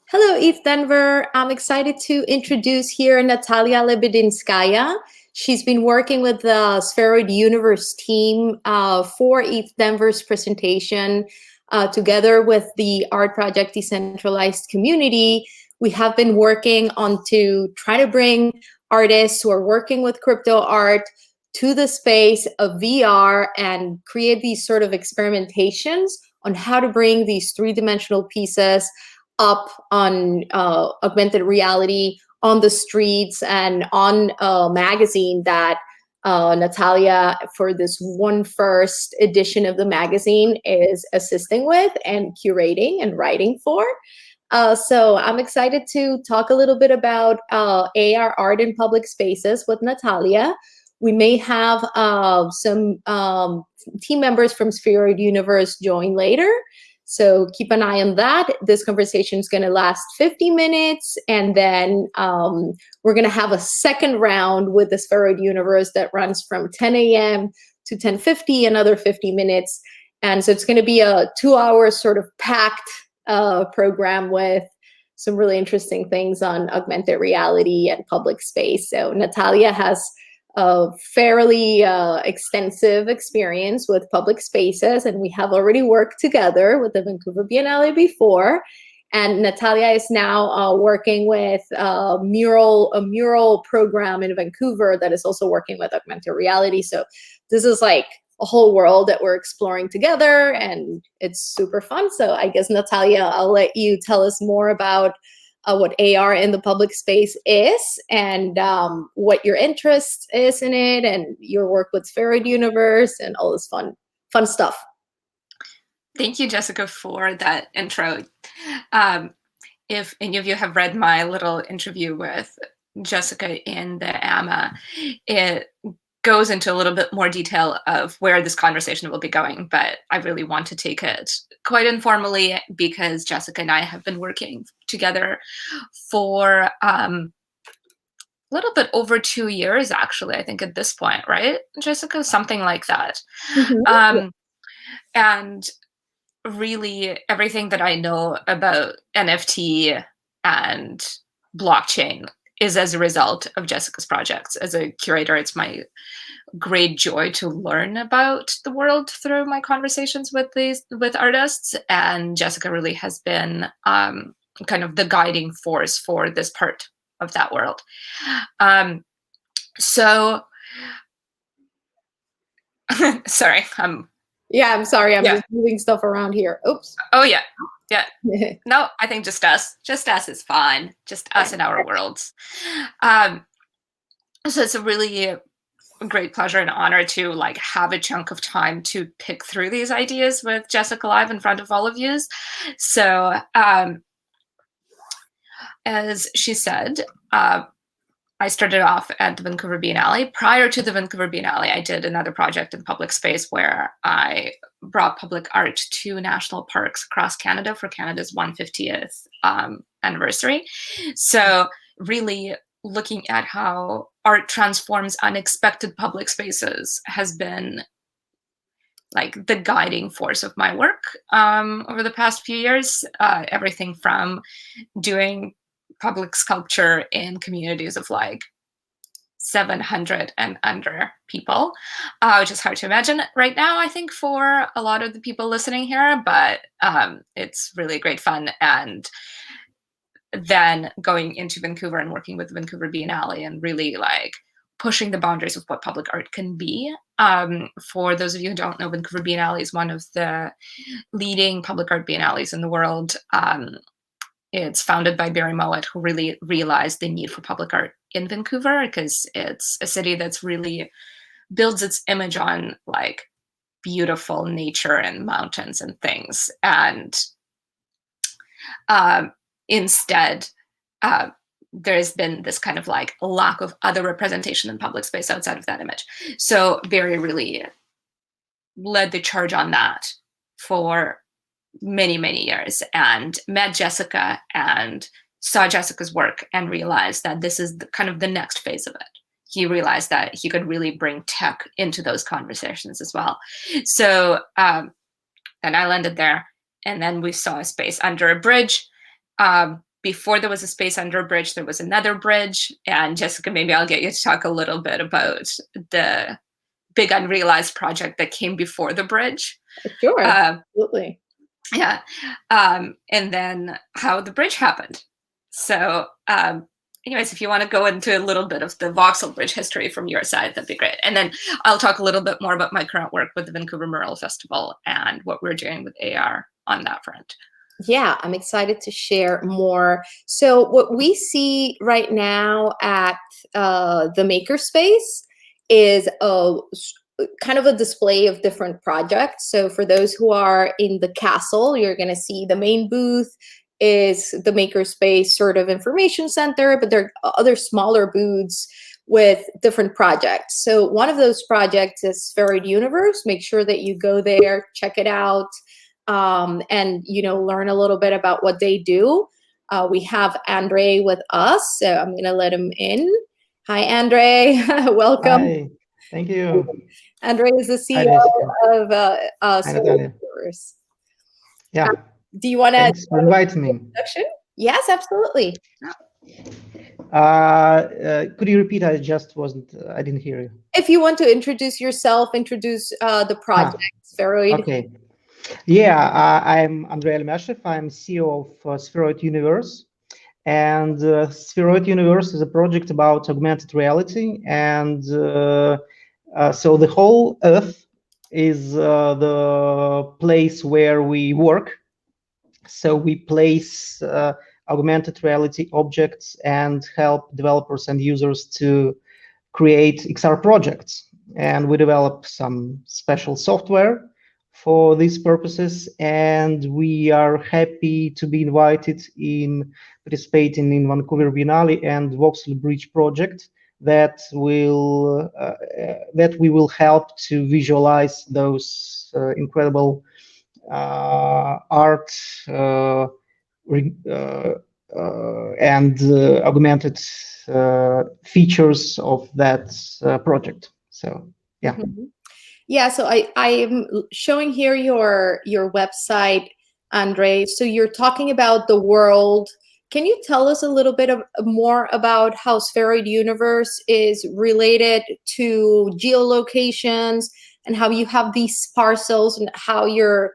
Hello, Eve Denver. I'm excited to introduce here Natalia Lebedinskaya. She's been working with the Spheroid Universe team for Eve Denver's presentation. Together with the Art Project Decentralized Community, we have been working on to try to bring artists who are working with crypto art to the space of VR and create these sort of experimentations on how to bring these three-dimensional pieces up on augmented reality on the streets and on a magazine that Natalia, for this one first edition of the magazine, is assisting with and curating and writing for. So I'm excited to talk a little bit about AR art in public spaces with Natalia. We may have some team members from Spheroid Universe join later. So keep an eye on that. This conversation is going to last 50 minutes, and then we're going to have a second round with the Spheroid Universe that runs from 10 a.m. to 10:50, another 50 minutes. And so it's going to be a 2-hour sort of packed program with some really interesting things on augmented reality and public space. So Natalia has a fairly extensive experience with public spaces, and we have already worked together with the Vancouver Biennale before. And Natalia is now working with a mural program in Vancouver that is also working with augmented reality. So this is like a whole world that we're exploring together, and it's super fun. So I guess, Natalia, I'll let you tell us more about what AR in the public space is, and what your interest is in it, and your work with Spheroid Universe, and all this fun stuff. Thank you, Jessica, for that intro. If any of you have read my little interview with Jessica in the AMA, it goes into a little bit more detail of where this conversation will be going, but I really want to take it quite informally because Jessica and I have been working together for a little bit over 2 years, actually, I think at this point, right, Jessica? Something like that. Mm-hmm. And really everything that I know about NFT and blockchain is as a result of Jessica's projects. As a curator, it's my great joy to learn about the world through my conversations with artists, and Jessica really has been kind of the guiding force for this part of that world. So sorry, yeah, I'm sorry, I'm just moving stuff around here. Oops. Oh yeah. No, I think just us is fine, just us in our worlds. So it's a really great pleasure and honor to like have a chunk of time to pick through these ideas with Jessica live in front of all of you. So as she said, I started off at the Vancouver Biennale. Prior to the Vancouver Biennale, I did another project in public space where I brought public art to national parks across Canada for Canada's 150th anniversary. So really looking at how art transforms unexpected public spaces has been like the guiding force of my work over the past few years. Everything from doing public sculpture in communities of like 700 and under people, which is hard to imagine right now, I think, for a lot of the people listening here, but it's really great fun. And then going into Vancouver and working with the Vancouver Biennale and really like pushing the boundaries of what public art can be. For those of you who don't know, Vancouver Biennale is one of the leading public art biennales in the world. It's founded by Barry Mowat, who really realized the need for public art in Vancouver because it's a city that's really builds its image on like beautiful nature and mountains and things. And instead, there's been this kind of like lack of other representation in public space outside of that image. So Barry really led the charge on that for many, many years, and met Jessica and saw Jessica's work and realized that this is kind of the next phase of it. He realized that he could really bring tech into those conversations as well. So then I landed there, and then we saw a space under a bridge before there was a Space Under Bridge, there was another bridge. And Jessica, maybe I'll get you to talk a little bit about the big unrealized project that came before the bridge. Sure, absolutely. Yeah. And then how the bridge happened. So anyways, if you want to go into a little bit of the Vauxhall Bridge history from your side, that'd be great. And then I'll talk a little bit more about my current work with the Vancouver Mural Festival and what we're doing with AR on that front. Yeah, I'm excited to share more. So what we see right now at the Makerspace is kind of a display of different projects. So for those who are in the castle, you're going to see the main booth is the Makerspace sort of information center, but there are other smaller booths with different projects. So one of those projects is Spheroid Universe. Make sure that you go there, check it out, and learn a little bit about what they do. We have Andre with us, so I'm gonna let him in. Hi, Andre. Welcome. Hi, thank you. Andre is the Hi, CEO Jessica. of Hi, Natalia. Universe. Yeah, Do you want to thanks for inviting me. introduction? Yes, absolutely. Could you repeat? I didn't hear you. If you want to introduce yourself, introduce the project, Spheroid. Okay. Yeah, I'm Andrei Almashев. I'm CEO of Spheroid Universe. And Spheroid Universe is a project about augmented reality. And so the whole Earth is the place where we work. So we place augmented reality objects and help developers and users to create XR projects. And we develop some special software for these purposes. And we are happy to be invited in participating in Vancouver Biennale and Vauxhall Bridge project that we will help to visualize those incredible art and augmented features of that project. So yeah. Mm-hmm. Yeah, so I'm showing here your website, Andre. So you're talking about the world. Can you tell us a little bit more about how Spheroid Universe is related to geolocations and how you have these parcels and how you're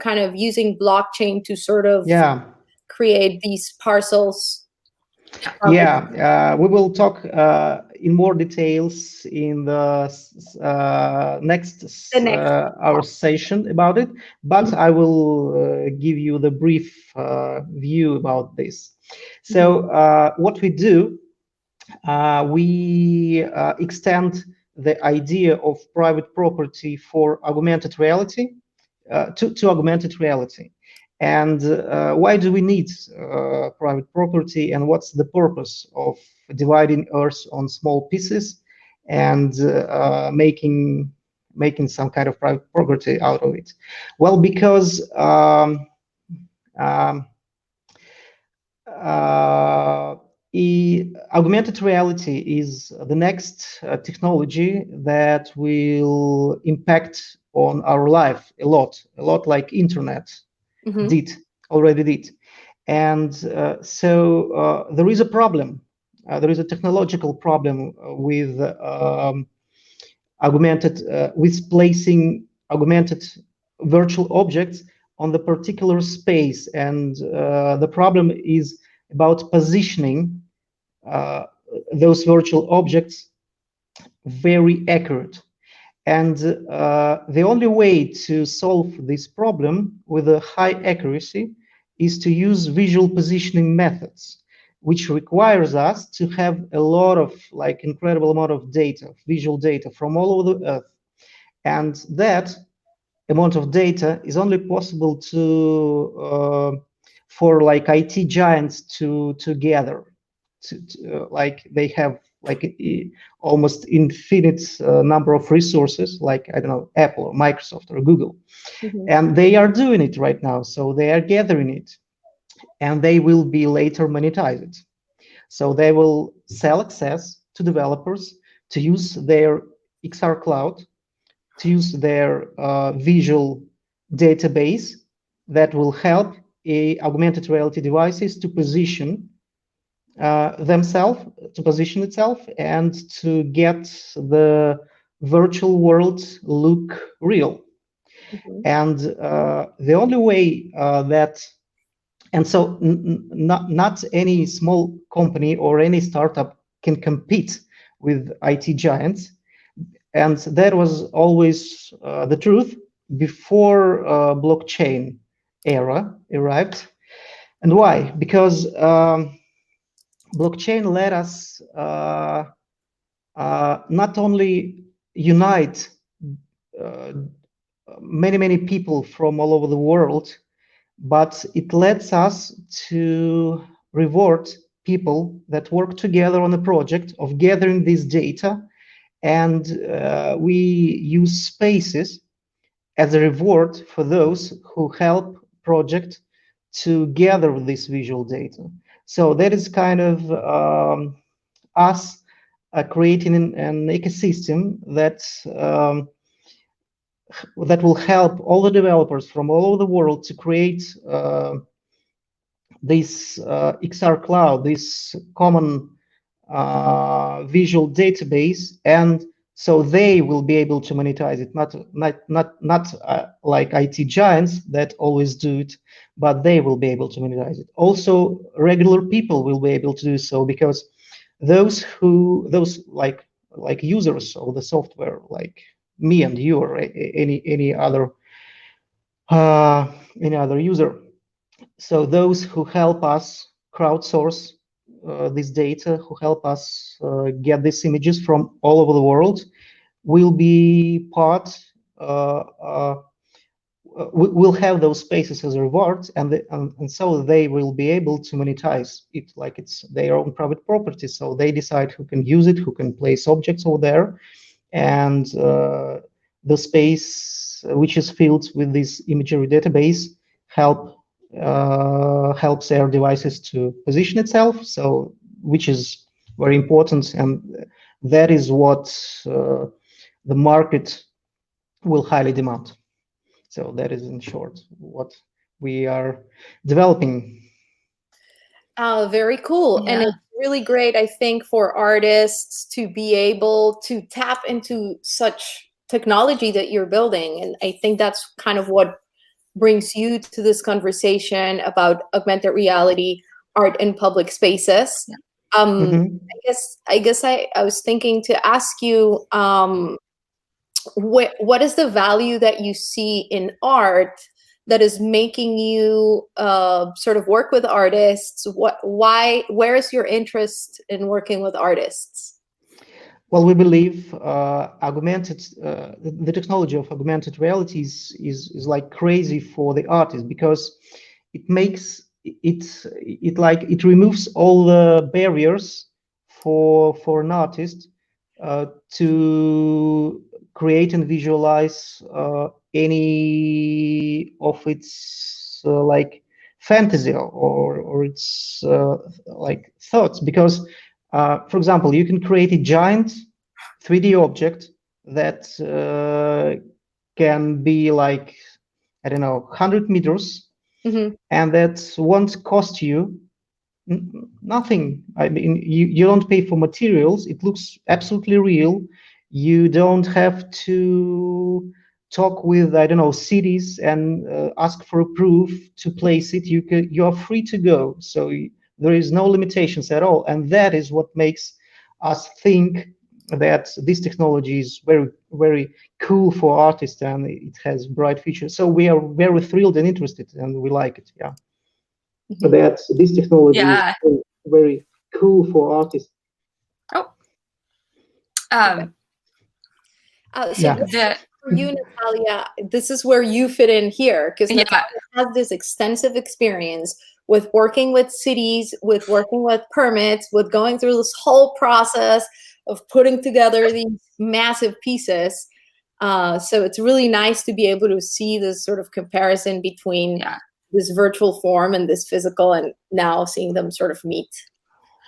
kind of using blockchain to sort of create these parcels? Yeah, we will talk in more details in the next our session about it, but I will give you the brief view about this. So what we do, we extend the idea of private property for augmented reality to augmented reality. And why do we need private property, and what's the purpose of dividing Earth on small pieces and making some kind of private property out of it? Well, because augmented reality is the next technology that will impact on our life a lot like internet already did. And so there is a problem. There is a technological problem with with placing augmented virtual objects on the particular space. And the problem is about positioning those virtual objects very accurate. And the only way to solve this problem with a high accuracy is to use visual positioning methods, which requires us to have a lot of incredible amount of data, visual data from all over the Earth. And that amount of data is only possible to for IT giants to gather. They have almost infinite number of resources, like I don't know, Apple or Microsoft or Google, and they are doing it right now. So they are gathering it, and they will be later monetized. So they will sell access to developers to use their XR cloud, to use their visual database that will help augmented reality devices to position itself and to get the virtual world look real. And the only way and so not any small company or any startup can compete with IT giants. And that was always the truth before blockchain era arrived. And why? Because blockchain let us not only unite many people from all over the world, but it lets us to reward people that work together on a project of gathering this data, and we use spaces as a reward for those who help project to gather this visual data. So that is kind of us creating an ecosystem that will help all the developers from all over the world to create this XR cloud, this common visual database, and so they will be able to monetize it. Not like IT giants that always do it, but they will be able to monetize it. Also, regular people will be able to do so, because those like users of the software, like me and you, or any other user. So those who help us crowdsource this data, who help us get these images from all over the world, will be part. Will have those spaces as rewards, and so they will be able to monetize it like it's their own private property. So they decide who can use it, who can place objects over there, and the space which is filled with this imagery database helps their devices to position itself. So, which is very important, and that is what the market will highly demand. So that is, in short, what we are developing. Very cool. Yeah. And it's really great, I think, for artists to be able to tap into such technology that you're building. And I think that's kind of what brings you to this conversation about augmented reality art in public spaces. Yeah. I guess I was thinking to ask you, what is the value that you see in art that is making you sort of work with artists? Where is your interest in working with artists? Well, we believe the technology of augmented reality is like crazy for the artist, because it makes it removes all the barriers for an artist to create and visualize any of its like fantasy or its like thoughts, because for example, you can create a giant 3D object that can be like, I don't know, 100 meters, and that won't cost you nothing. I mean, you don't pay for materials. It looks absolutely real. You don't have to talk with, I don't know, cities and ask for a proof to place it. You are free to go. So there is no limitations at all, and that is what makes us think that this technology is very, very cool for artists, and it has bright futures. So we are very thrilled and interested, and we like it. Yeah. That this technology is very, very cool for artists. For you, Natalia, this is where you fit in here, because Natalia has this extensive experience with working with cities, with working with permits, with going through this whole process of putting together these massive pieces. So it's really nice to be able to see this sort of comparison between this virtual form and this physical, and now seeing them sort of meet.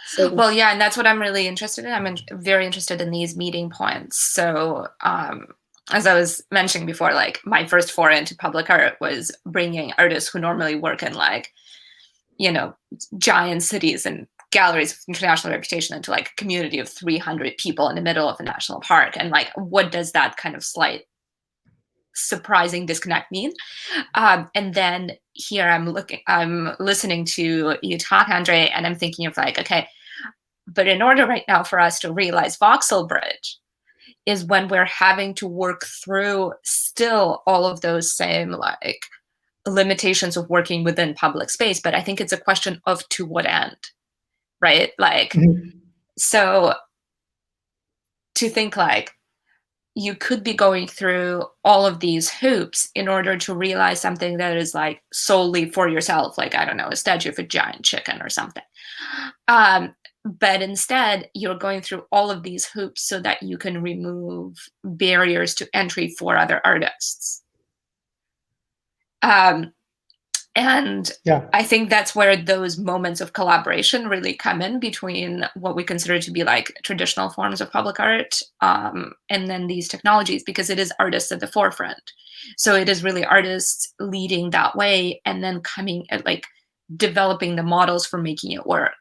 So, well, and that's what I'm really interested in. I'm very interested in these meeting points. So as I was mentioning before, like my first foray into public art was bringing artists who normally work in like, you know, giant cities and galleries of international reputation into like a community of 300 people in the middle of a national park. And like, what does that kind of slight surprising disconnect mean? And then here I'm listening to you talk, Andre, and I'm thinking of like, okay, but in order right now for us to realize voxel bridge is when we're having to work through still all of those same like limitations of working within public space. But I think it's a question of to what end, right? Like, so to think like you could be going through all of these hoops in order to realize something that is like solely for yourself, like, I don't know, a statue of a giant chicken or something. But instead, you're going through all of these hoops so that you can remove barriers to entry for other artists. And Yeah. I think that's where those moments of collaboration really come in between what we consider to be like traditional forms of public art and then these technologies, because it is artists at the forefront. So it is really artists leading that way and then coming at like developing the models for making it work.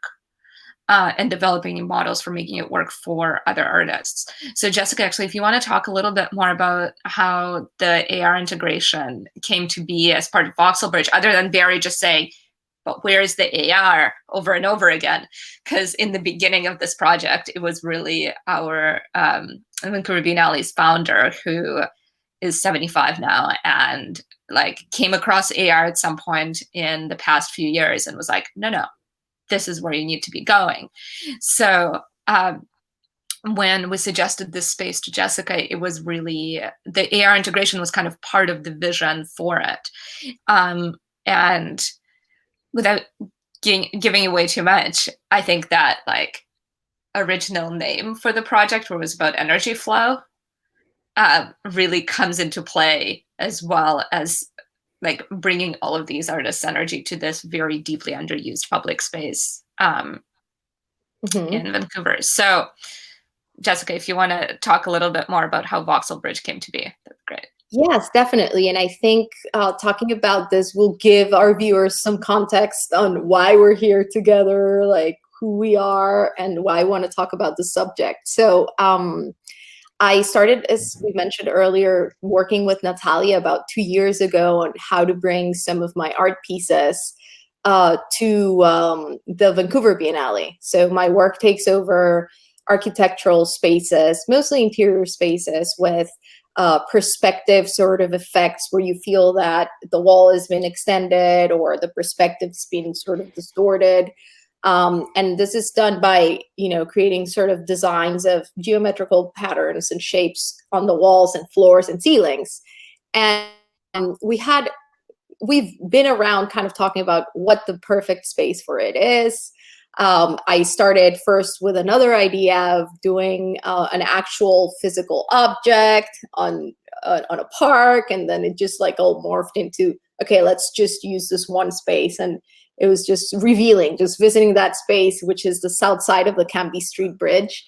And developing models for making it work for other artists. So Jessica, actually, if you want to talk a little bit more about how the AR integration came to be as part of Voxel Bridge, other than Barry just saying, but where's the AR over and over again? Because in the beginning of this project, it was really our Vancouver Biennale's founder, who is 75 now, and like came across AR at some point in the past few years and was like, no, this is where you need to be going. So when we suggested this space to Jessica, it was really, the AR integration was kind of part of the vision for it. And without giving away too much, I think that like original name for the project, where it was about energy flow, really comes into play, as well as like bringing all of these artists' energy to this very deeply underused public space in Vancouver. So, Jessica, if you want to talk a little bit more about how Voxel Bridge came to be, that's great. Yes, definitely. And I think talking about this will give our viewers some context on why we're here together, like who we are, and why I want to talk about the subject. So I started, as we mentioned earlier, working with Natalia about 2 years ago on how to bring some of my art pieces to the Vancouver Biennale. So my work takes over architectural spaces, mostly interior spaces, with perspective sort of effects where you feel that the wall has been extended or the perspective's been sort of distorted. And this is done by, creating sort of designs of geometrical patterns and shapes on the walls and floors and ceilings. And we've been around kind of talking about what the perfect space for it is. I started first with another idea of doing an actual physical object on a park, and then it just like all morphed into, okay, let's just use this one space. And it was just revealing, just visiting that space, which is the south side of the Cambie Street Bridge.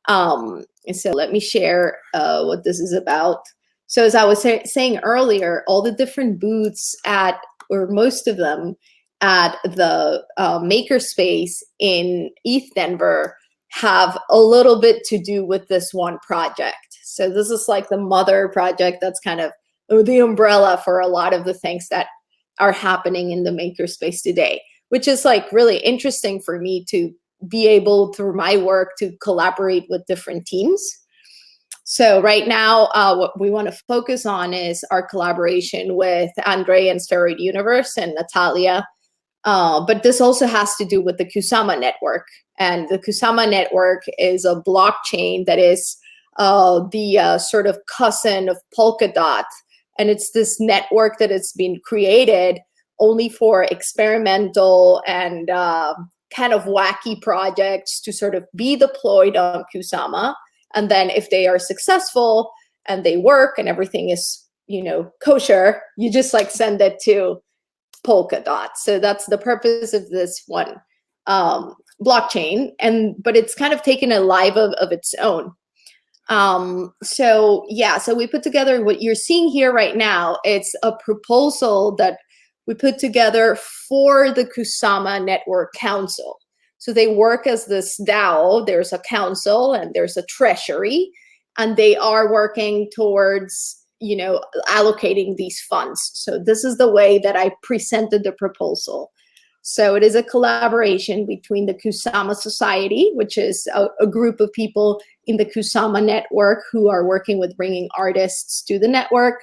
And so let me share what this is about. So as I was saying earlier, all the different booths or most of them at the makerspace in East Denver have a little bit to do with this one project. So this is like the mother project that's kind of the umbrella for a lot of the things that are happening in the makerspace today, which is like really interesting for me to be able, through my work, to collaborate with different teams. So right now, what we want to focus on is our collaboration with Andre and Spheroid Universe and Natalia. But this also has to do with the Kusama network. And the Kusama network is a blockchain that is the sort of cousin of Polkadot. And it's this network that has been created only for experimental and kind of wacky projects to sort of be deployed on Kusama. And then if they are successful and they work and everything is, kosher, you just like send it to Polkadot. So that's the purpose of this one blockchain. But it's kind of taken a life of its own. So yeah, so we put together what you're seeing here right now. It's a proposal that we put together for the Kusama Network Council. So they work as this DAO. There's a council and there's a treasury, and they are working towards, you know, allocating these funds. So this is the way that I presented the proposal. So it is a collaboration between the Kusama Society, which is a group of people in the Kusama network who are working with bringing artists to the network,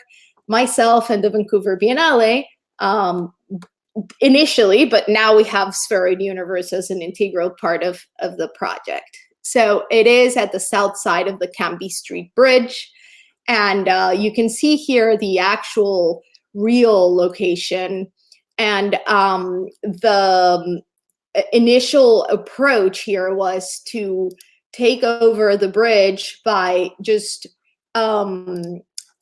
myself and the Vancouver Biennale, initially, but now we have Spheroid Universe as an integral part of the project. So it is at the south side of the Cambie Street Bridge. And you can see here the actual real location. And the initial approach here was to take over the bridge by just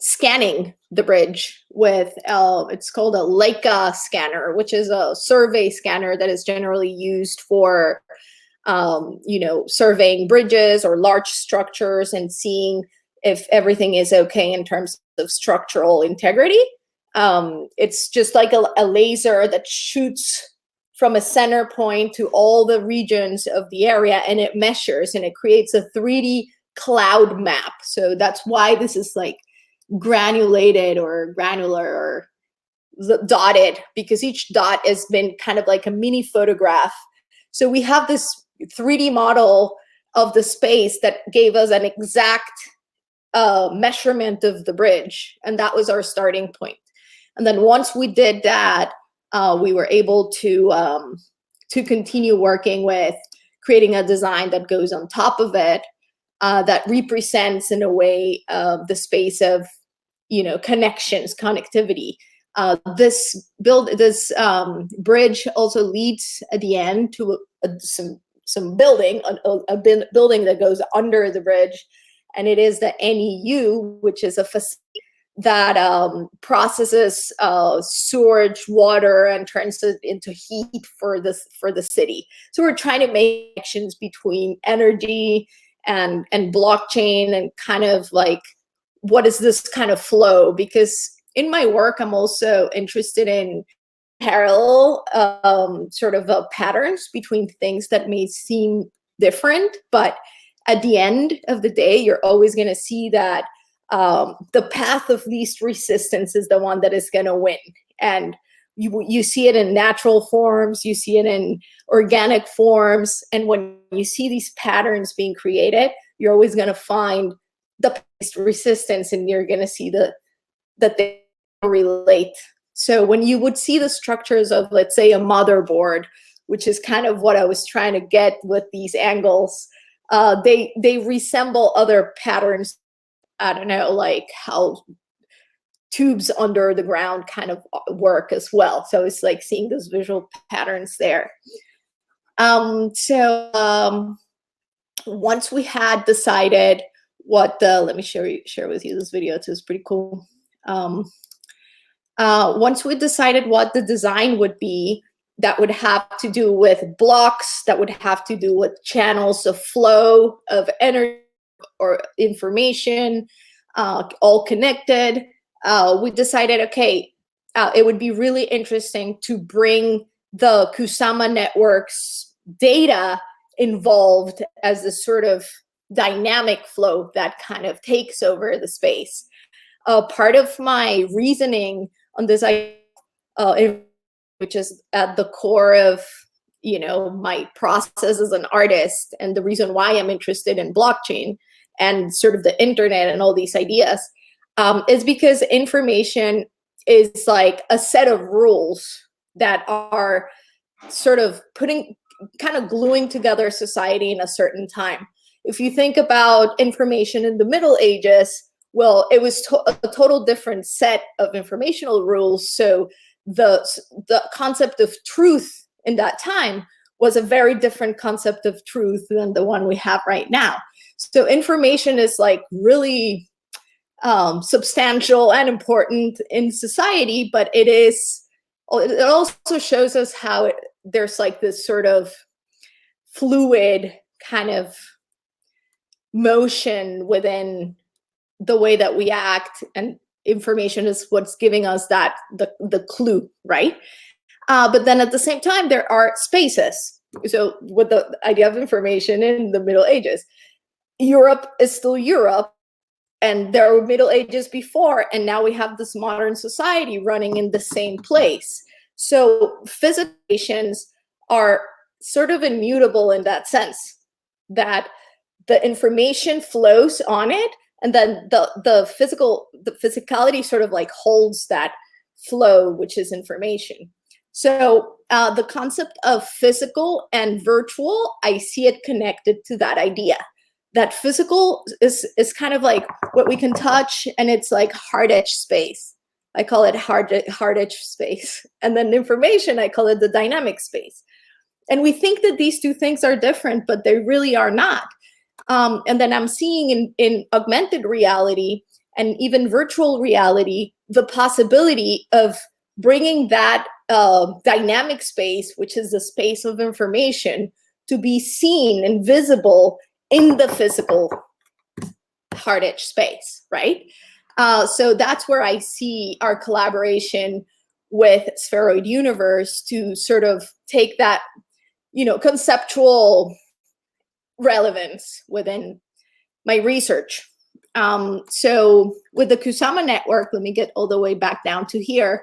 scanning the bridge with, it's called a Leica scanner, which is a survey scanner that is generally used for, you know, surveying bridges or large structures and seeing if everything is okay in terms of structural integrity. It's just like a laser that shoots from a center point to all the regions of the area, and it measures and it creates a 3D cloud map. So that's why this is like granulated or granular or dotted, because each dot has been kind of like a mini photograph. So we have this 3D model of the space that gave us an exact measurement of the bridge, and that was our starting point. And then once we did that, we were able to continue working with creating a design that goes on top of it, that represents in a way the space of, you know, connections, connectivity. This bridge also leads at the end to some building, a building that goes under the bridge, and it is the NEU, which is a facility that processes sewage water and turns it into heat for the city. So we're trying to make connections between energy and blockchain, and kind of like, what is this kind of flow? Because in my work, I'm also interested in parallel sort of patterns between things that may seem different, but at the end of the day, you're always going to see that the path of least resistance is the one that is going to win. And you see it in natural forms, you see it in organic forms, and when you see these patterns being created, you're always going to find the least resistance, and you're going to see that they relate. So when you would see the structures of, let's say, a motherboard, which is kind of what I was trying to get with these angles, they resemble other patterns. I don't know, like how tubes under the ground kind of work as well. So it's like seeing those visual patterns there. Once we had decided what let me share with you this video too, it's pretty cool. Once we decided what the design would be, that would have to do with blocks, that would have to do with channels of flow of energy or information, all connected, we decided, okay, it would be really interesting to bring the Kusama network's data involved as a sort of dynamic flow that kind of takes over the space. Part of my reasoning on this idea, which is at the core of, you know, my process as an artist, and the reason why I'm interested in blockchain and sort of the internet and all these ideas, is because information is like a set of rules that are sort of kind of gluing together society in a certain time. If you think about information in the Middle Ages, well, it was a total different set of informational rules. So the concept of truth in that time was a very different concept of truth than the one we have right now. So information is like really substantial and important in society, but it also shows us how there's like this sort of fluid kind of motion within the way that we act, and information is what's giving us that the clue, right? But then at the same time, there are spaces. So with the idea of information in the Middle Ages, Europe is still Europe, and there were Middle Ages before, and now we have this modern society running in the same place. So physicalizations are sort of immutable in that sense, that the information flows on it, and then the physicality sort of like holds that flow, which is information. So the concept of physical and virtual, I see it connected to that idea. That physical is kind of like what we can touch, and it's like hard edge space. I call it hard edge space. And then information, I call it the dynamic space. And we think that these two things are different, but they really are not. And then I'm seeing in augmented reality and even virtual reality, the possibility of bringing that dynamic space, which is the space of information, to be seen and visible in the physical hard edge space, right? So that's where I see our collaboration with Spheroid Universe to sort of take that, conceptual relevance within my research. So with the Kusama network, let me get all the way back down to here.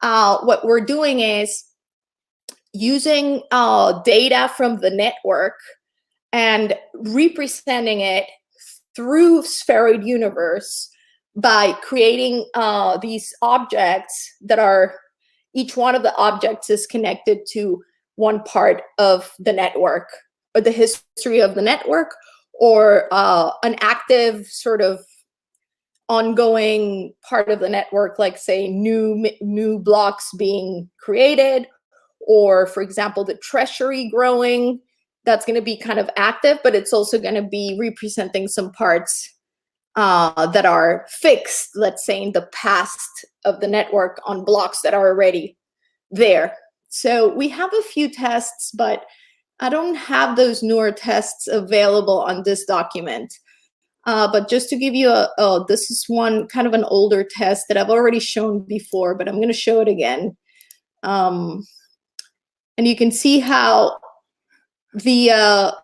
What we're doing is using data from the network and representing it through Spheroid Universe by creating these objects that are, each one of the objects is connected to one part of the network, or the history of the network, or an active sort of ongoing part of the network, like say new blocks being created, or for example, the treasury growing. That's going to be kind of active, but it's also going to be representing some parts that are fixed, let's say in the past of the network, on blocks that are already there. So we have a few tests, but I don't have those newer tests available on this document. But just to give you this is one kind of an older test that I've already shown before, but I'm going to show it again. And you can see how the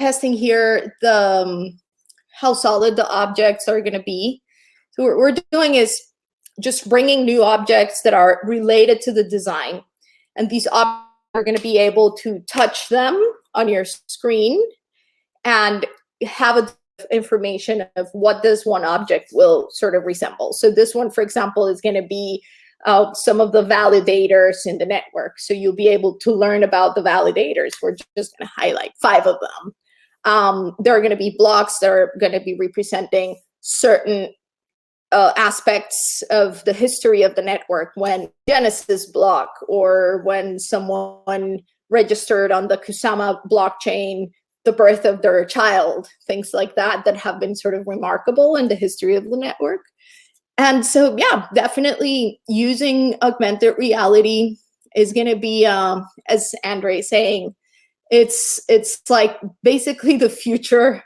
testing here, how solid the objects are going to be. So what we're doing is just bringing new objects that are related to the design. And these objects are going to be able to touch them on your screen and have a information of what this one object will sort of resemble. So this one, for example, is going to be some of the validators in the network. So you'll be able to learn about the validators. We're just going to highlight 5 of them. There are going to be blocks that are going to be representing certain aspects of the history of the network, when Genesis block, or when someone registered on the Kusama blockchain the birth of their child, things like that, that have been sort of remarkable in the history of the network. And so, yeah, definitely using augmented reality is going to be, as Andre is saying, it's like basically the future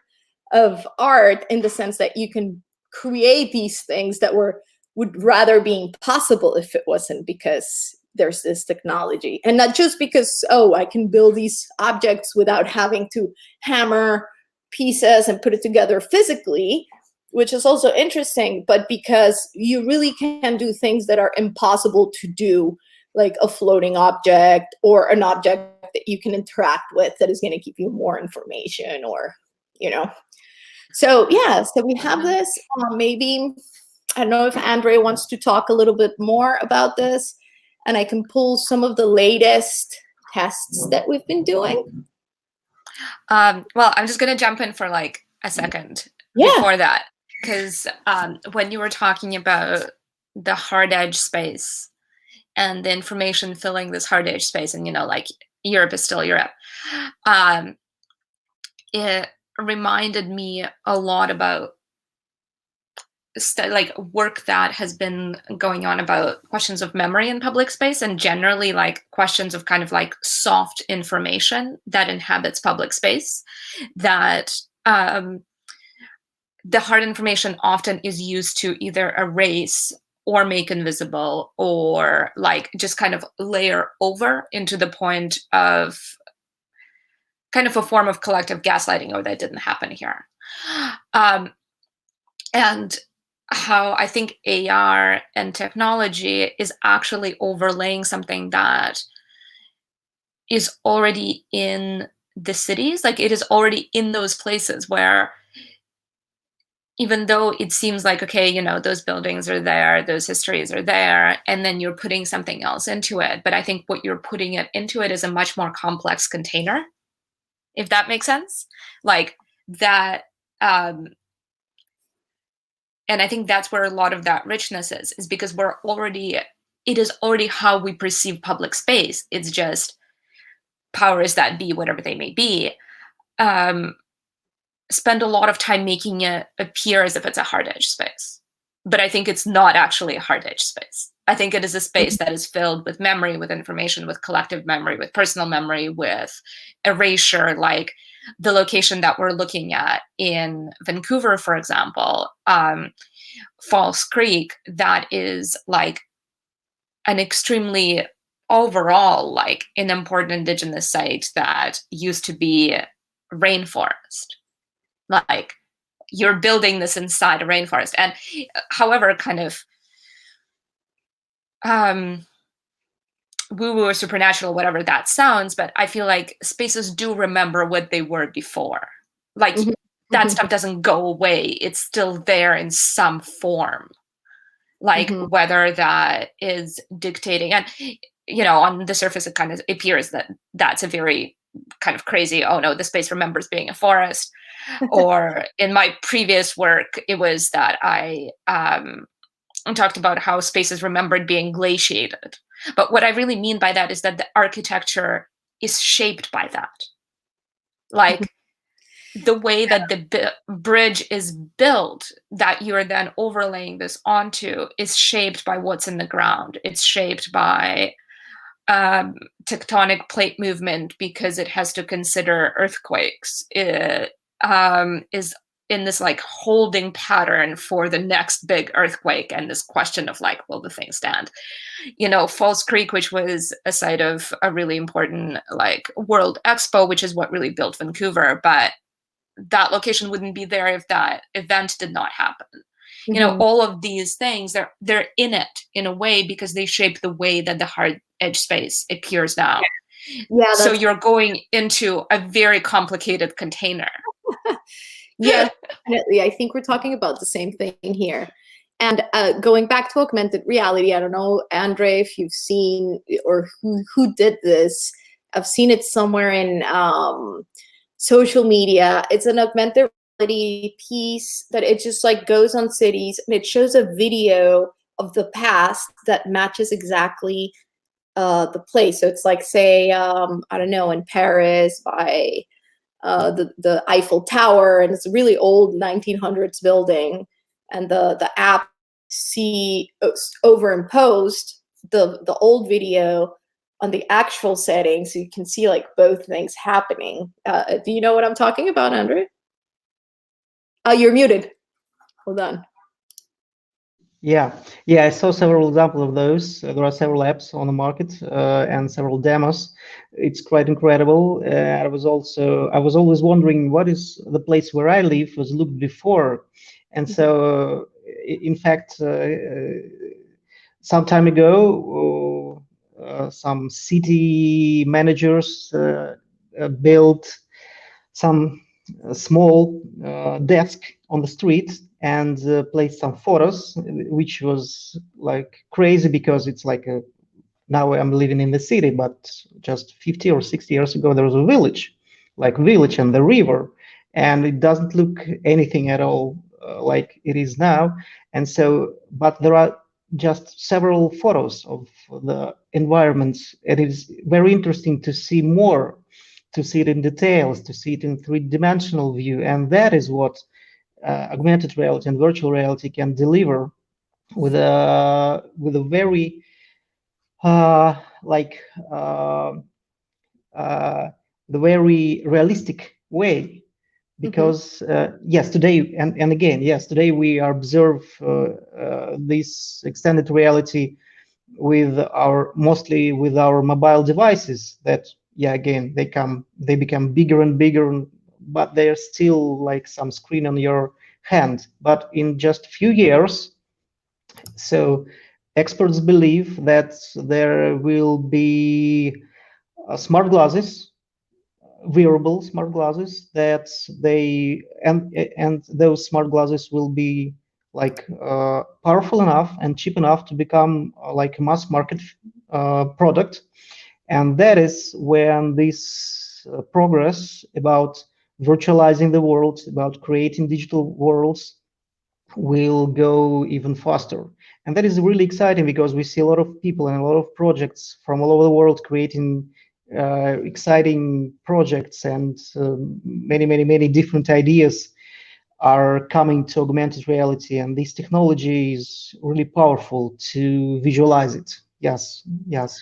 of art, in the sense that you can create these things that would rather be impossible if it wasn't because there's this technology. And not just because, oh, I can build these objects without having to hammer pieces and put it together physically, which is also interesting, but because you really can do things that are impossible to do, like a floating object or an object that you can interact with that is going to give you more information, or, So yeah, so we have this. Maybe, I don't know if Andre wants to talk a little bit more about this, and I can pull some of the latest tests that we've been doing. Well, I'm just going to jump in for like a second before that, because when you were talking about the hard edge space and the information filling this hard edge space, and like Europe is still Europe, it reminded me a lot about like work that has been going on about questions of memory in public space, and generally like questions of kind of like soft information that inhabits public space, that the hard information often is used to either erase or make invisible, or like just kind of layer over into the point of kind of a form of collective gaslighting, or that didn't happen here. And how I think AR and technology is actually overlaying something that is already in the cities. Like, it is already in those places where, even though it seems like, okay, you know, those buildings are there, those histories are there, and then you're putting something else into it. But I think what you're putting it into it is a much more complex container, if that makes sense. Like that, and I think that's where a lot of that richness is because it is already how we perceive public space. It's just powers that be, whatever they may be, spend a lot of time making it appear as if it's a hard edge space. But I think it's not actually a hard edge space. I think it is a space that is filled with memory, with information, with collective memory, with personal memory, with erasure. Like the location that we're looking at in Vancouver, for example, False Creek, that is like an extremely overall like an important indigenous site that used to be rainforest. Like you're building this inside a rainforest. And however kind of woo-woo or supernatural, whatever that sounds, but I feel like spaces do remember what they were before. Like that stuff doesn't go away. It's still there in some form. Like whether that is dictating, and you know, on the surface it kind of appears that that's a very kind of crazy, oh no, the space remembers being a forest. Or in my previous work, it was that I talked about how spaces remembered being glaciated. But what I really mean by that is that the architecture is shaped by that. Like the way that the bridge is built, that you're then overlaying this onto, is shaped by what's in the ground. It's shaped by tectonic plate movement because it has to consider earthquakes. It is in this like holding pattern for the next big earthquake, and this question of like, will the thing stand? You know, False Creek, which was a site of a really important like World Expo, which is what really built Vancouver, but that location wouldn't be there if that event did not happen. You know, all of these things, they're in it in a way because they shape the way that the hard edge space appears now. Yeah, so you're going into a very complicated container. Yeah, definitely. I think we're talking about the same thing here. And going back to augmented reality, I don't know, Andre, if you've seen or who did this. I've seen it somewhere in social media. It's an augmented reality piece that it just like goes on cities and it shows a video of the past that matches exactly the place. So it's like, say, I don't know, in Paris by the Eiffel Tower, and it's a really old 1900s building, and the app see overimposed the old video on the actual setting, so you can see like both things happening. Do you know what I'm talking about, Andre? You're muted. Hold on. Yeah, I saw several examples of those. There are several apps on the market and several demos. It's quite incredible. I was always wondering what is the place where I live was looked before, and so in fact, some time ago, some city managers built some small desk on the street and placed some photos, which was like crazy because it's like now I'm living in the city, but just 50 or 60 years ago there was a village and the river, and it doesn't look anything at all like it is now. And so, but there are just several photos of the environments. It is very interesting to see more, to see it in details, to see it in three-dimensional view, and that is what augmented reality and virtual reality can deliver with a very the very realistic way. because yes, today and again, yes, today we observe this extended reality with our mostly with our mobile devices that yeah again they become bigger and bigger, but they're still like some screen on your hand. But in just few years, so experts believe that there will be smart glasses, wearable smart glasses that they and those smart glasses will be like powerful enough and cheap enough to become like a mass market product. And that is when this progress about virtualizing the world, about creating digital worlds, will go even faster. And that is really exciting because we see a lot of people and a lot of projects from all over the world creating exciting projects, and many different ideas are coming to augmented reality. And this technology is really powerful to visualize it. Yes, yes.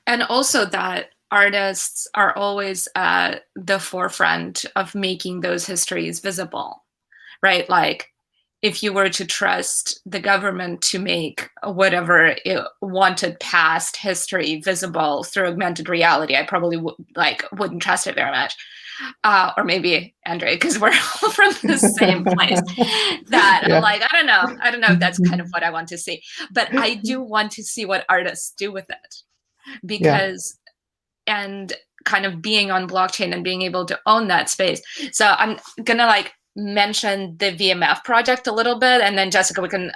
And also that artists are always at the forefront of making those histories visible, right? Like if you were to trust the government to make whatever it wanted past history visible through augmented reality, I probably wouldn't trust it very much. Or maybe Andre, because we're all from the same place. That Yeah. I'm like, I don't know if that's kind of what I want to see, but I do want to see what artists do with it, Yeah. because and kind of being on blockchain and being able to own that space. So I'm gonna like mention the VMF project a little bit, and then Jessica, we can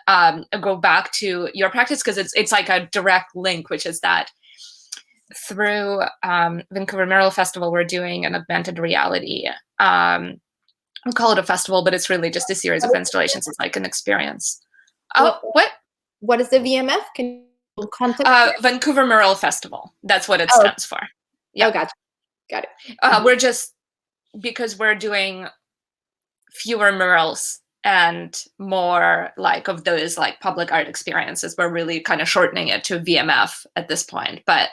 go back to your practice, because it's like a direct link, which is that through Vancouver Mural Festival, we're doing an augmented reality. I'll call it a festival, but it's really just a series of installations. It's like an experience. Oh, what? What is the VMF? Can you contact? Vancouver Mural Festival. That's what it stands for. Yeah. Oh, gotcha. Got it. We're just, because we're doing fewer murals and more like of those like public art experiences, we're really kind of shortening it to VMF at this point. But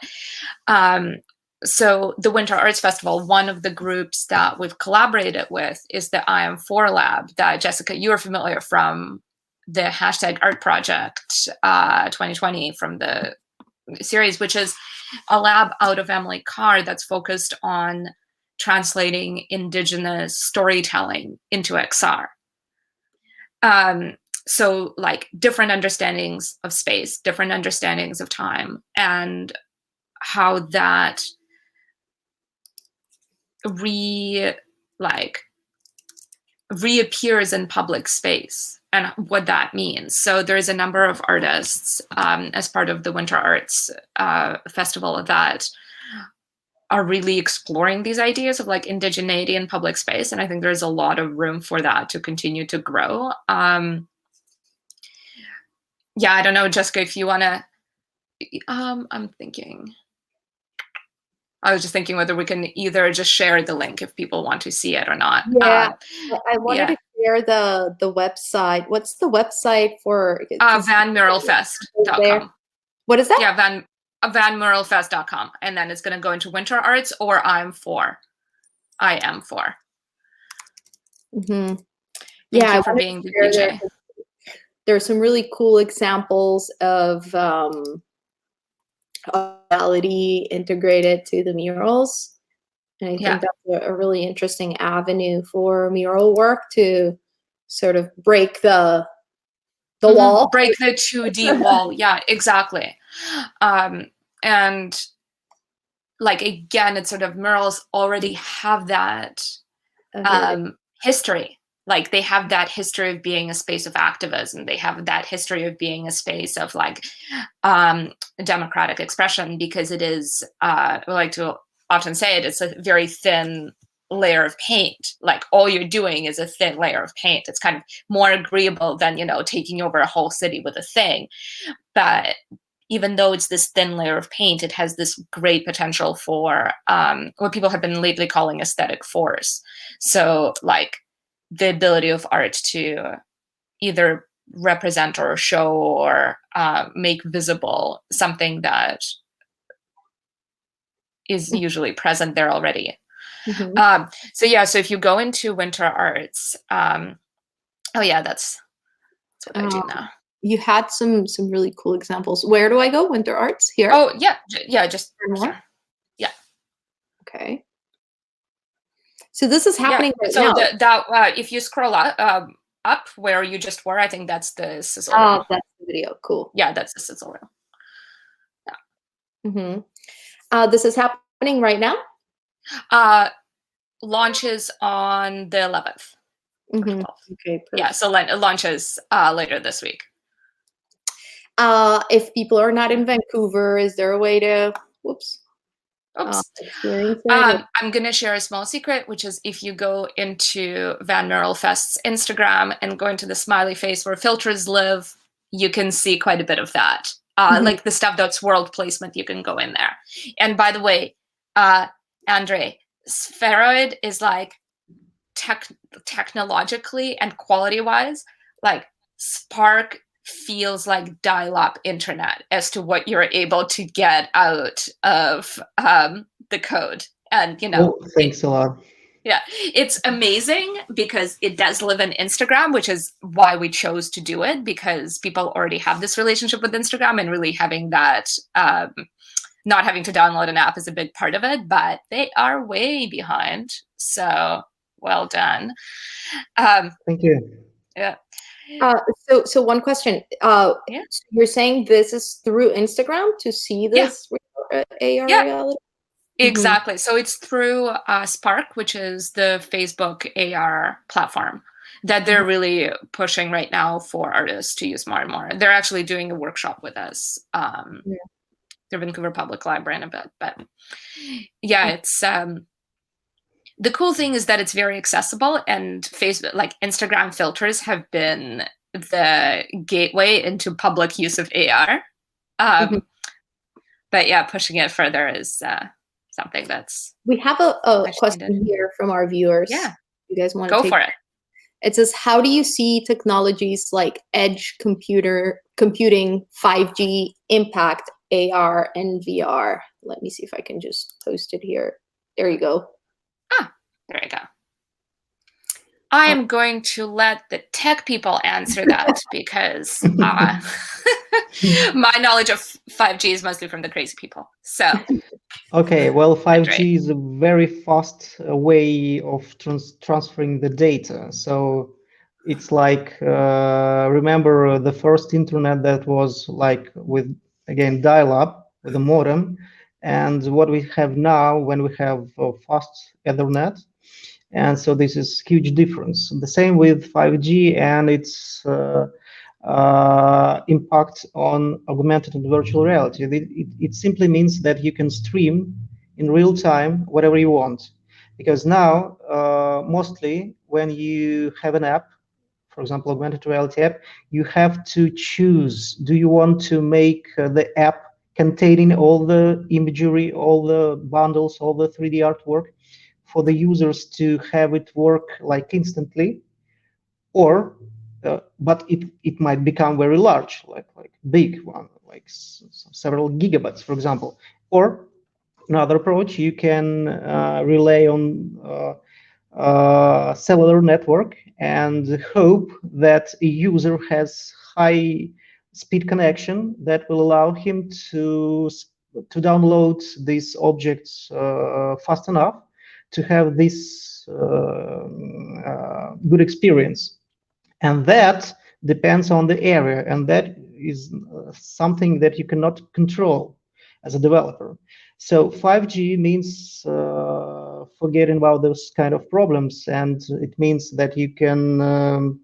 so the Winter Arts Festival, one of the groups that we've collaborated with is the IM4 Lab that, Jessica, you are familiar from the hashtag Art Project 2020 from the series, which is a lab out of Emily Carr that's focused on translating Indigenous storytelling into XR. So like different understandings of space, different understandings of time, and how that reappears in public space and what that means. So there's a number of artists as part of the Winter Arts Festival that are really exploring these ideas of like indigeneity in public space. And I think there's a lot of room for that to continue to grow. Yeah, I don't know, Jessica, if you want to, I'm thinking, I was just thinking whether we can either just share the link if people want to see it or not. Yeah, I wanted to share the website. What's the website for? vanmuralfest.com. What is that? Yeah, vanmuralfest.com. And then it's going to go into Winter Arts or IM4. IM4. Mm-hmm. Thank you for being the DJ. There's some really cool examples of reality integrated to the murals. And I think that's a really interesting avenue for mural work to sort of break the wall. Break the 2D wall. Yeah, exactly. And like, again, it's sort of murals already have that history. Like they have that history of being a space of activism. They have that history of being a space of like democratic expression, because it is, I like to often say it, it's a very thin layer of paint. Like all you're doing is a thin layer of paint. It's kind of more agreeable than, you know, taking over a whole city with a thing. But even though it's this thin layer of paint, it has this great potential for what people have been lately calling aesthetic force. So like the ability of art to either represent or show or make visible something that is usually present there already. So yeah, so if you go into winter arts, oh yeah, that's what I do now. You had some really cool examples. Where do I go? Winter arts here? Oh yeah, just here. Yeah. Okay. So this is happening right so now. If you scroll up where you just were, I think that's the sizzle reel. Oh, that's the video. Cool. Yeah, that's the sizzle reel. Yeah. This is happening right now? Launches on the 11th. Okay, perfect. Yeah, so it launches later this week. If people are not in Vancouver, is there a way to, experience it? I'm going to share a small secret, which is if you go into Van Merrill Fest's Instagram and go into the smiley face where filters live, you can see quite a bit of that. Like the stuff that's world placement, you can go in there. And by the way, Andre, Spheroid is like technologically and quality-wise, like Spark feels like dial-up internet as to what you're able to get out of the code. And thanks a lot. Yeah, it's amazing because it does live in Instagram, which is why we chose to do it, because people already have this relationship with Instagram, and really having that not having to download an app is a big part of it, but they are way behind. So well done. Thank you. Yeah. So one question. So you're saying this is through Instagram to see this AR reality? Exactly. So it's through Spark, which is the Facebook AR platform that they're really pushing right now for artists to use more and more. They're actually doing a workshop with us. The Vancouver Public Library in a bit, but yeah, it's the cool thing is that it's very accessible, and Facebook, like Instagram filters, have been the gateway into public use of AR. But yeah, pushing it further is something that's. We have a question here from our viewers. Yeah, you guys want to go for it? It says, how do you see technologies like edge computing, 5G impact AR and VR? Let me see if I can just post it here. There you go. There you go. I am going to let the tech people answer that because my knowledge of 5G is mostly from the crazy people. So. Okay, well, 5G is a very fast way of transferring the data. So it's like, remember the first internet that was like with, again, dial-up with a modem, and what we have now when we have fast Ethernet. And so this is huge difference. The same with 5G and its impact on augmented and virtual reality. It simply means that you can stream in real time whatever you want. Because now, mostly when you have an app, for example, augmented reality app, you have to choose, do you want to make the app containing all the imagery, all the bundles, all the 3D artwork for the users to have it work like instantly, or but it might become very large, like big one, like several gigabytes, for example. Or another approach, you can rely on cellular network and hope that a user has high speed connection that will allow him to download these objects fast enough to have this good experience. And that depends on the area, and that is something that you cannot control as a developer. So 5G means forgetting about those kind of problems, and it means that you can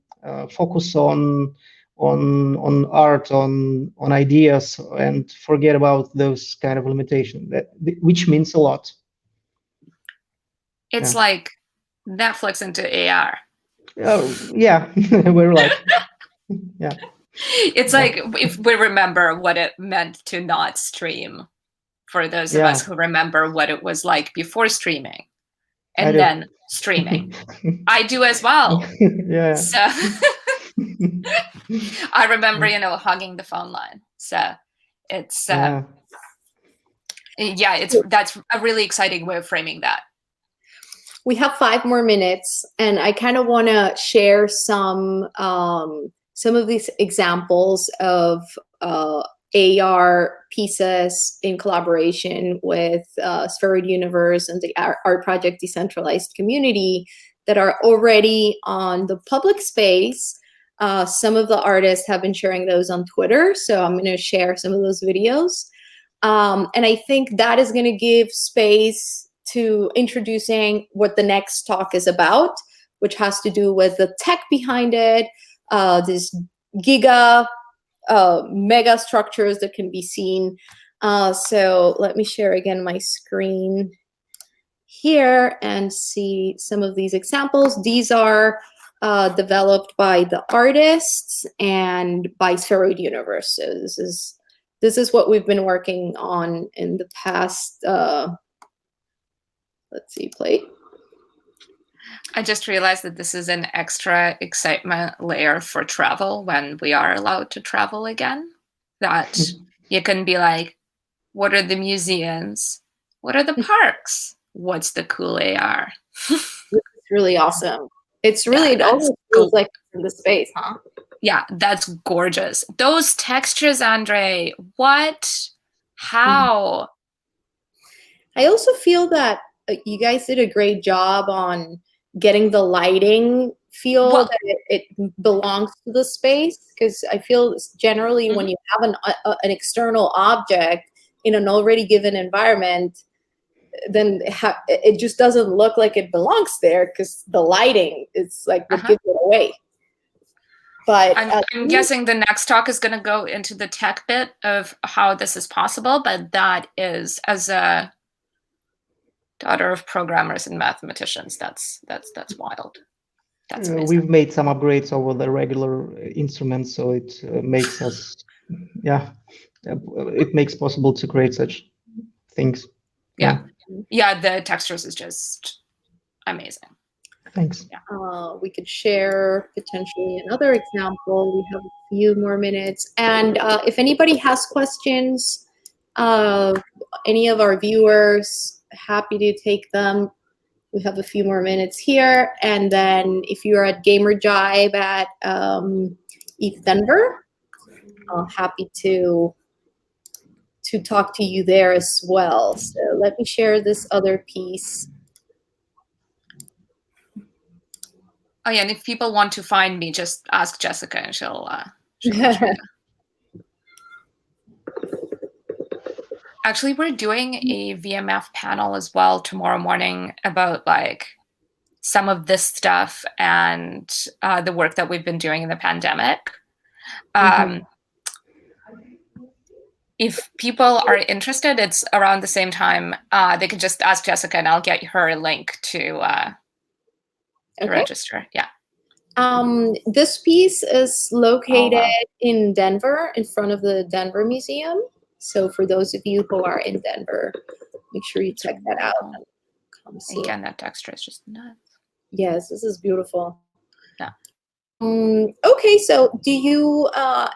focus on art, on ideas, and forget about those kind of limitations. Which means a lot. It's like Netflix into AR. Yeah, we're like, yeah. It's like if we remember what it meant to not stream, for those of us who remember what it was like before streaming, and then streaming. I do as well. Yeah. So I remember, hugging the phone line. So it's that's a really exciting way of framing that. we have 5 more minutes, and I kind of want to share some of these examples of AR pieces in collaboration with Spheroid Universe and the Art Project Decentralized Community that are already on the public space. Some of the artists have been sharing those on Twitter, so I'm going to share some of those videos. And I think that is going to give space to introducing what the next talk is about, which has to do with the tech behind it, this mega structures that can be seen. So let me share again my screen here and see some of these examples. These are developed by the artists and by Spheroid Universe. So this is what we've been working on in the past. Let's see, play. I just realized that this is an extra excitement layer for travel when we are allowed to travel again. That you can be like, what are the museums? What are the parks? What's the cool AR? It's really awesome. It's really, it almost feels like in the space, huh? Yeah, that's gorgeous. Those textures, Andre, what? How? I also feel that you guys did a great job on getting the lighting feel that it belongs to the space, because I feel generally when you have an external object in an already given environment, then it just doesn't look like it belongs there, because the lighting is like what gives it away. But I'm guessing the next talk is going to go into the tech bit of how this is possible, but that is, as a daughter of programmers and mathematicians, that's wild. That's amazing. We've made some upgrades over the regular instruments, so it makes us, it makes possible to create such things. Yeah, the textures is just amazing. Thanks. Yeah. We could share potentially another example. We have a few more minutes, and if anybody has questions, any of our viewers, happy to take them. We have a few more minutes here, and then if you're at Gamer Jive at ETH Denver, happy to talk to you there as well. So let me share this other piece. Oh yeah, and if people want to find me, just ask Jessica, and she'll show you. Actually, we're doing a VMF panel as well tomorrow morning about like some of this stuff and the work that we've been doing in the pandemic. If people are interested, it's around the same time. They can just ask Jessica, and I'll get her a link to register. Yeah. This piece is located in Denver, in front of the Denver Museum. So for those of you who are in Denver, make sure you check that out. Come see. Again, that texture is just nuts. Yes, this is beautiful. Yeah. Okay, so do you,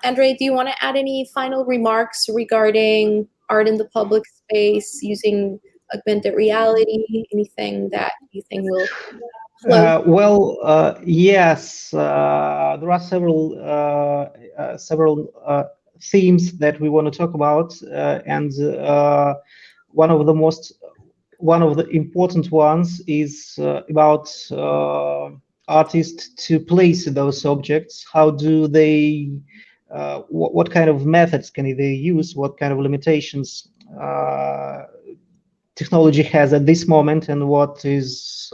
Andre, do you want to add any final remarks regarding art in the public space using augmented reality? Anything that you think will yes, there are several themes that we want to talk about, and one of the important ones is about artists to place those objects. How do they? What kind of methods can they use? What kind of limitations technology has at this moment, and what is